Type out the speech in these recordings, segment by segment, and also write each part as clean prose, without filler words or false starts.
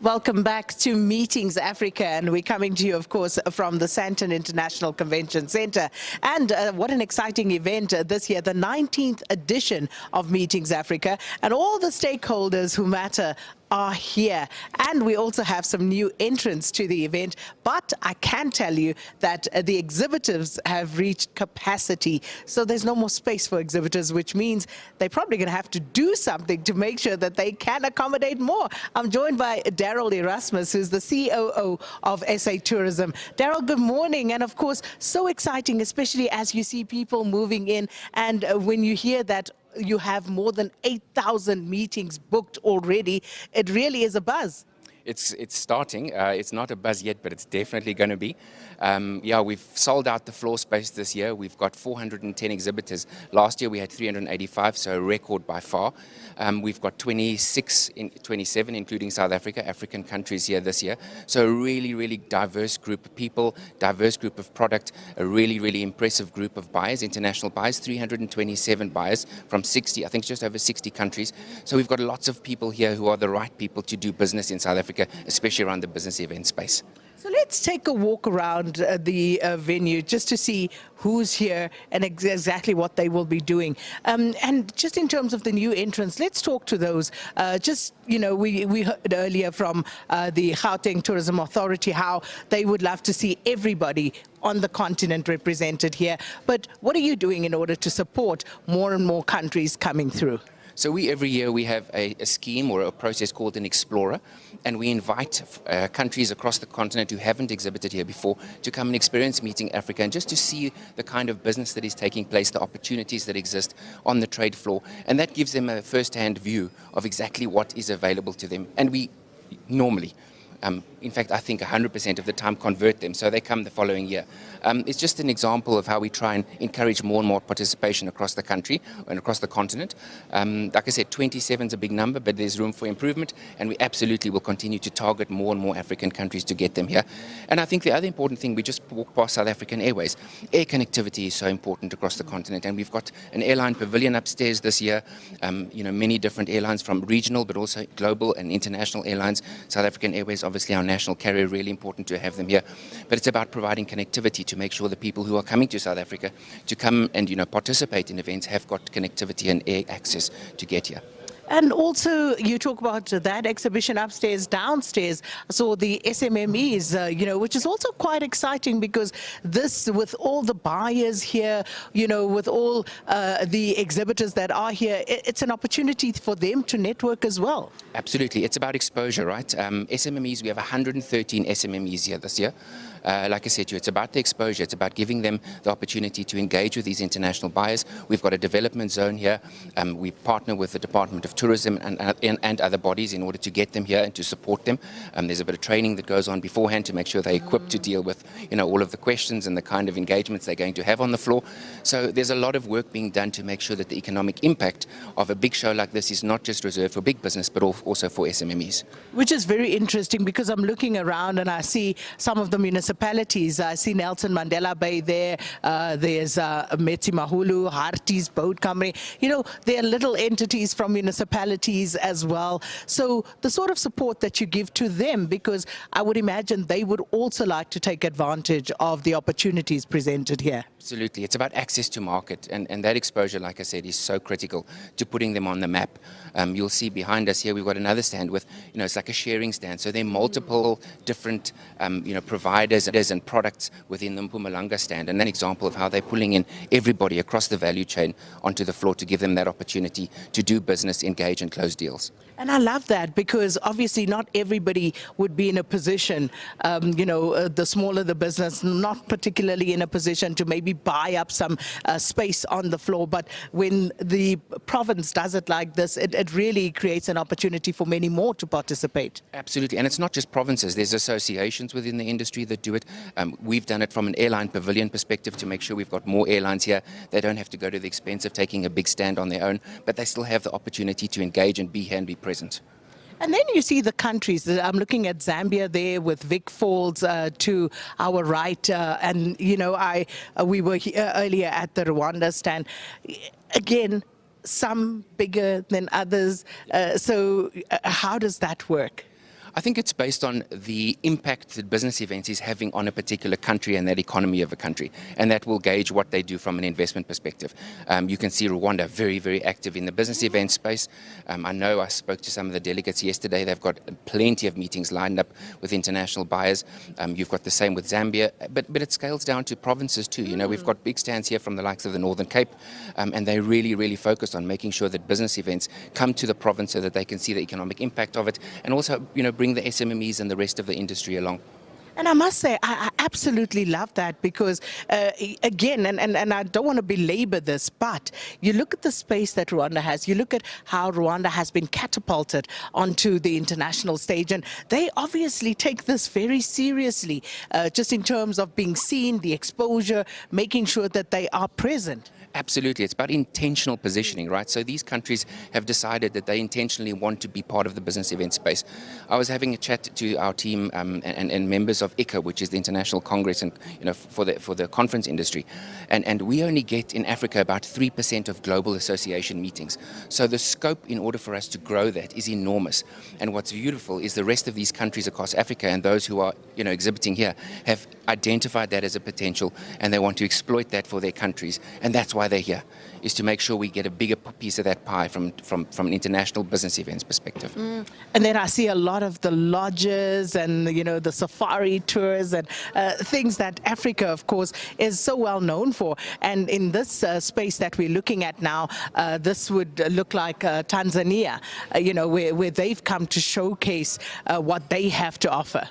Welcome back to Meetings Africa, and we're coming to you, of course, from the Sandton Convention Centre. And what an exciting event this year, the 19th edition of Meetings Africa, and all the stakeholders who matter are here. And we also have some new entrants to the event, but I can tell you that the exhibitors have reached capacity, so there's no more space for exhibitors, which means they're probably going to have to do something to make sure that they can accommodate more. I'm joined by Daryl Erasmus, who's the COO of SA Tourism. Daryl, good morning, and of course, so exciting, especially as you see people moving in, and when you hear that you have more than 8,000 meetings booked already, it really is a buzz. It's starting. It's not a buzz yet, but it's definitely going to be. Yeah, we've sold out the floor space this year. We've got 410 exhibitors. Last year we had 385, so a record by far. We've got 27, including South Africa, African countries here this year. So a really, really diverse group of people, diverse group of product, a really, really impressive group of buyers, international buyers, 327 buyers from 60, I think just over 60 countries. So we've got lots of people here who are the right people to do business in South Africa, especially around the business event space. So let's take a walk around the venue just to see who's here and exactly what they will be doing. And just in terms of the new entrants, let's talk to those. We heard earlier from the Gauteng Tourism Authority how they would love to see everybody on the continent represented here. But what are you doing in order to support more and more countries coming through? So every year we have a scheme or a process called an Explorer, and we invite countries across the continent who haven't exhibited here before to come and experience Meeting Africa, and just to see the kind of business that is taking place, the opportunities that exist on the trade floor, and that gives them a first-hand view of exactly what is available to them. And we normally, in fact, I think 100% of the time convert them, so they come the following year. It's just an example of how we try and encourage more and more participation across the country and across the continent. Like I said, 27 is a big number, but there's room for improvement, and we absolutely will continue to target more and more African countries to get them here. And I think the other important thing, we just walked past South African Airways. Air connectivity is so important across the continent, and we've got an airline pavilion upstairs this year. Many different airlines from regional, but also global and international airlines. South African Airways, obviously our national carrier, really important to have them here. But it's about providing connectivity to make sure the people who are coming to South Africa to come and participate in events have got connectivity and air access to get here. And also, you talk about that exhibition upstairs, downstairs. So the SMMEs, which is also quite exciting, because this, with all the buyers here, with all the exhibitors that are here, it's an opportunity for them to network as well. Absolutely. It's about exposure, right? SMMEs, we have 113 SMMEs here this year. Like I said to you, it's about the exposure. It's about giving them the opportunity to engage with these international buyers. We've got a development zone here. We partner with the Department of Tourism and other bodies in order to get them here and to support them. There's a bit of training that goes on beforehand to make sure they're equipped to deal with all of the questions and the kind of engagements they're going to have on the floor. So there's a lot of work being done to make sure that the economic impact of a big show like this is not just reserved for big business, but also for SMMEs. Which is very interesting, because I'm looking around and I see some of the municipalities. I see Nelson Mandela Bay there. There's Metsi Mahulu, Harties Boat Company. There are little entities from municipalities as well. So the sort of support that you give to them, because I would imagine they would also like to take advantage of the opportunities presented here. Absolutely. It's about access to market, and that exposure, like I said, is so critical to putting them on the map. You'll see behind us here, we've got another stand with, it's like a sharing stand. So there are multiple different, providers and products within the Mpumalanga stand, and an example of how they're pulling in everybody across the value chain onto the floor to give them that opportunity to do business, engage and close deals. And I love that, because obviously not everybody would be in a position, the smaller the business, not particularly in a position to maybe buy up some space on the floor. But when the province does it like this, it really creates an opportunity for many more to participate. Absolutely. And it's not just provinces. There's associations within the industry that do it. We've done it from an airline pavilion perspective to make sure we've got more airlines here. They don't have to go to the expense of taking a big stand on their own, but they still have the opportunity to engage and be here and be present. And then you see the countries. I'm looking at Zambia there with Vic Falls to our right. We were here earlier at the Rwanda stand. Again, some bigger than others. So how does that work? I think it's based on the impact that business events is having on a particular country and that economy of a country, and that will gauge what they do from an investment perspective. You can see Rwanda very, very active in the business event space. I know I spoke to some of the delegates yesterday. They've got plenty of meetings lined up with international buyers. You've got the same with Zambia, but it scales down to provinces too. You know, we've got big stands here from the likes of the Northern Cape, and they're really, really focused on making sure that business events come to the province so that they can see the economic impact of it, and also, you know, bring the SMMEs and the rest of the industry along. And I must say, I absolutely love that because, again, and I don't want to belabor this, but you look at the space that Rwanda has, you look at how Rwanda has been catapulted onto the international stage, and they obviously take this very seriously, just in terms of being seen, the exposure, making sure that they are present. Absolutely. It's about intentional positioning, right? So these countries have decided that they intentionally want to be part of the business event space. I was having a chat to our team and members of ICA, which is the International Congress and, you know, for the conference industry. And we only get in Africa about 3% of global association meetings. So the scope in order for us to grow that is enormous. And what's beautiful is the rest of these countries across Africa and those who are, you know, exhibiting here have identified that as a potential, and they want to exploit that for their countries. And that's why they're here, is to make sure we get a bigger piece of that pie from an international business events perspective. And then I see a lot of the lodges and, you know, the safari tours and things that Africa, of course, is so well known for. And in this space that we're looking at now, this would look like Tanzania, you know, where they've come to showcase what they have to offer.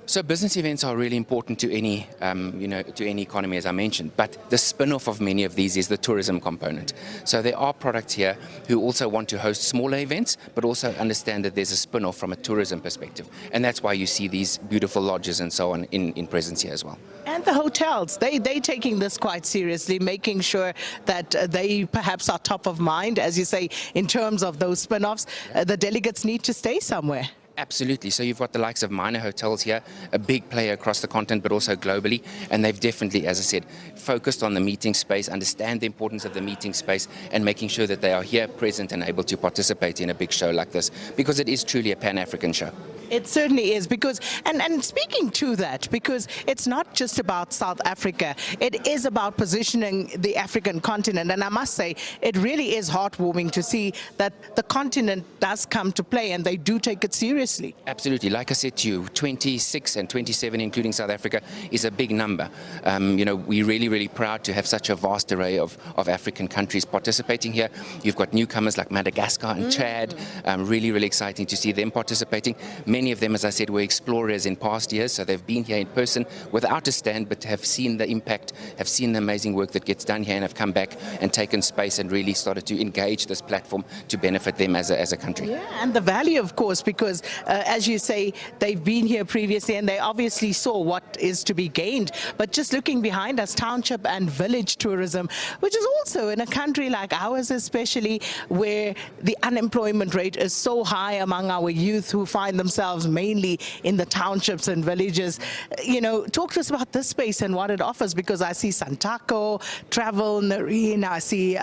So business events are really important to any, to any economy, as I mentioned. But the spin-off of many of these is the tourism component. So there are products here who also want to host smaller events, but also understand that there's a spin-off from a tourism perspective. And that's why you see these beautiful lodges and so on in presence here as well. And the hotels, they taking this quite seriously, making sure that they perhaps are top of mind, as you say, in terms of those spin-offs. The delegates need to stay somewhere. Absolutely. So you've got the likes of Minor Hotels here, a big player across the continent, but also globally. And they've definitely, as I said, focused on the meeting space, understand the importance of the meeting space, and making sure that they are here, present, and able to participate in a big show like this, because it is truly a Pan-African show. It certainly is, because, and speaking to that, because it's not just about South Africa, it is about positioning the African continent. And I must say, it really is heartwarming to see that the continent does come to play and they do take it seriously. Absolutely. Like I said to you, 26 and 27, including South Africa, is a big number. We're really, really proud to have such a vast array of African countries participating here. You've got newcomers like Madagascar and Chad. Really, really exciting to see them participating. Many of them, as I said, were explorers in past years, so they've been here in person without a stand, but have seen the impact, have seen the amazing work that gets done here, and have come back and taken space and really started to engage this platform to benefit them as a country. Yeah, and the value, of course, because as you say, they've been here previously and they obviously saw what is to be gained. But just looking behind us, township and village tourism, which is also in a country like ours, especially where the unemployment rate is so high among our youth who find themselves mainly in the townships and villages. You know, talk to us about this space and what it offers, because I see Santako Travel, Narine, I see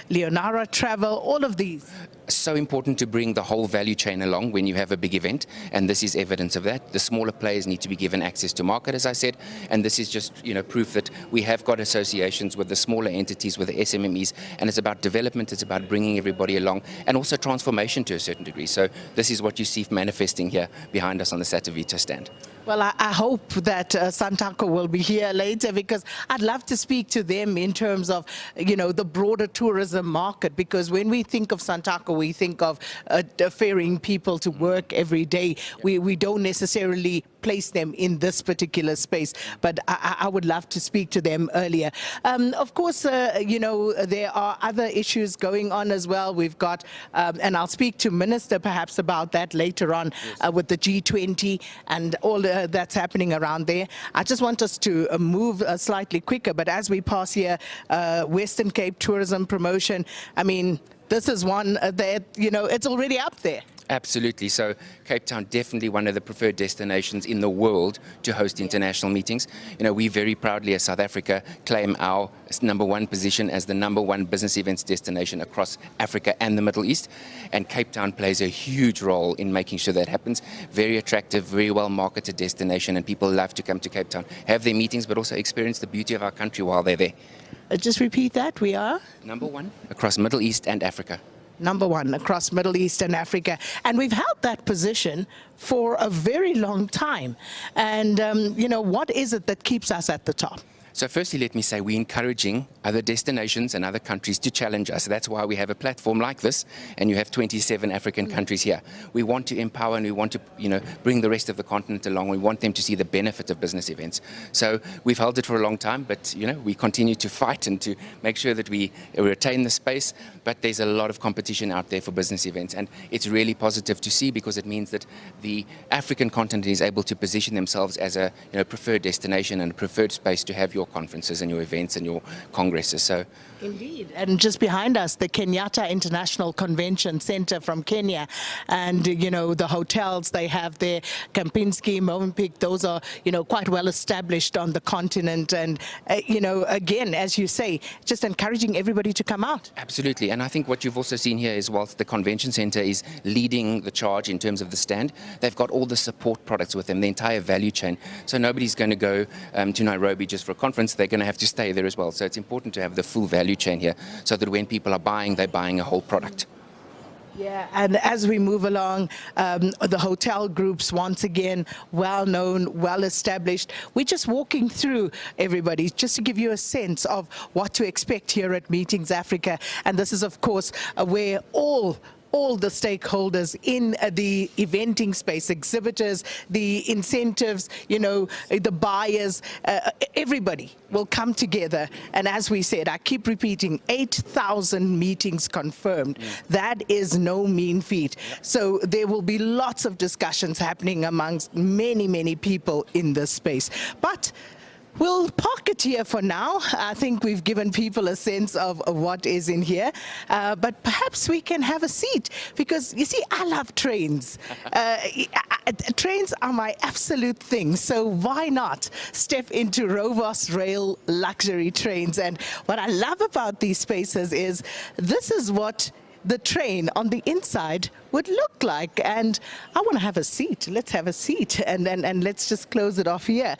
Leonara Travel, all of these. So important to bring the whole value chain along when you have a big event, and this is evidence of that. The smaller players need to be given access to market, as I said, and this is just, you know, proof that we have got associations with the smaller entities, with the SMMEs, and it's about development, it's about bringing everybody along, and also transformation to a certain degree. So this is what you see manifesting here behind us on the Satavita stand. Well, I hope that Santako will be here later, because I'd love to speak to them in terms of, you know, the broader tourism market, because when we think of Santako, we think of ferrying people to work every day. We don't necessarily place them in this particular space, but I would love to speak to them earlier. Of course, you know, there are other issues going on as well. We've got, and I'll speak to Minister perhaps about that later on, with the G20 and all that's happening around there. I just want us to move slightly quicker, but as we pass here, Western Cape Tourism Promotion, I mean, this is one that, you know, it's already up there. Absolutely. So Cape Town, definitely one of the preferred destinations in the world to host international meetings. You know, we very proudly as South Africa claim our #1 position as the #1 business events destination across Africa and the Middle East. And Cape Town plays a huge role in making sure that happens. Very attractive, very well marketed destination, and people love to come to Cape Town, have their meetings, but also experience the beauty of our country while they're there. Just repeat that. We are #1 across Middle East and Africa. #1 across Middle East and Africa. And we've held that position for a very long time. And, you know, what is it that keeps us at the top? So firstly, let me say we're encouraging other destinations and other countries to challenge us. That's why we have a platform like this, and you have 27 African countries here. We want to empower and we want to, you know, bring the rest of the continent along. We want them to see the benefit of business events. So we've held it for a long time, but, you know, we continue to fight and to make sure that we retain the space. But there's a lot of competition out there for business events, and it's really positive to see because it means that the African continent is able to position themselves as a, you know, preferred destination and a preferred space to have your conferences and your events and your congresses. So indeed. And just behind us, the Kenyatta International Convention Centre from Kenya. And, you know, the hotels they have there, Kempinski, Movenpick, those are, you know, quite well established on the continent. And, you know, again, as you say, just encouraging everybody to come out. Absolutely. And I think what you've also seen here is whilst the convention centre is leading the charge in terms of the stand, they've got all the support products with them, the entire value chain. So nobody's going to go to Nairobi just for a conference. They're going to have to stay there as well. So it's important to have the full value chain here so that when people are buying, they're buying a whole product. Yeah, and as we move along, the hotel groups, once again, well-known, well-established. We're just walking through everybody, just to give you a sense of what to expect here at Meetings Africa. And this is, of course, where all the stakeholders in the eventing space, exhibitors, the incentives, you know, the buyers, everybody will come together. And as we said, I keep repeating, 8,000 meetings confirmed. That is no mean feat. So there will be lots of discussions happening amongst many, many people in this space. But we'll park it here for now. I think we've given people a sense of what is in here. But perhaps we can have a seat because, you see, I love trains. Trains are my absolute thing. So why not step into Rovos Rail luxury trains? And what I love about these spaces is this is what the train on the inside would look like. And I want to have a seat. Let's have a seat and let's just close it off here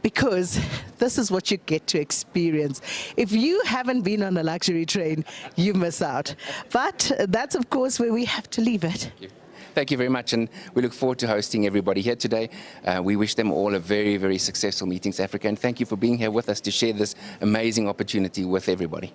because this is what you get to experience. If you haven't been on a luxury train, you miss out. But that's, of course, where we have to leave it. Thank you very much, and we look forward to hosting everybody here today. We wish them all a very, very successful Meetings Africa, and thank you for being here with us to share this amazing opportunity with everybody.